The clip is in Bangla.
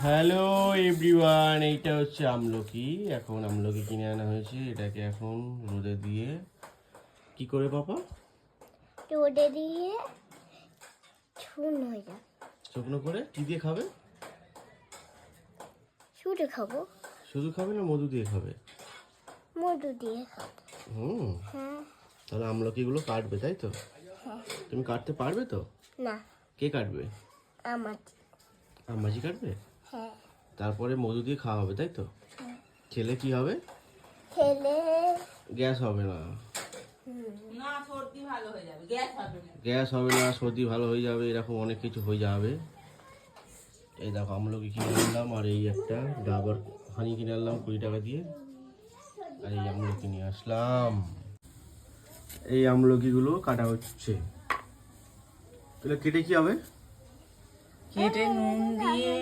হ্যালো এভরিওয়ান, এইটা হচ্ছে আমলকি। এখন আমলকি কিনে আনা হয়েছে। এটাকে এখন রোদে দিয়ে কি করে পাপা? রোদে দিয়ে শুকনো হয়ে যাবে। শুকনো করে কি দিয়ে খাবে? শুধু খাবো। শুধু খাবে না মধু দিয়ে খাবে? মধু দিয়ে খাবো। হুম, হ্যাঁ। তাহলে আমলকিগুলো কাটবে তাই তো? হ্যাঁ। তুমি কাটতে পারবে তো? না, কে কাটবে? আমার। আম্মাজি কাটবে? হ্যাঁ। তারপরে মধু দিয়ে খাওয়া হবে তাই তো? খেলে কি হবে? খেলে গ্যাস হবে না। না, সর্দি ভালো হয়ে যাবে, গ্যাস হবে না। গ্যাস হবে না, সর্দি ভালো হয়ে যাবে, এরকম অনেক কিছু হয়ে যাবে। এই দেখো আমলকি কিনে আনলাম, আর এই একটা ডাবার হানি কিনে আনলাম 20 টাকা দিয়ে। আর এই আমলকি নিয়ে আসলাম। এই আমলকিগুলো কাটা হচ্ছে। তাহলে কেটে কি হবে? কেটে নুন দিয়ে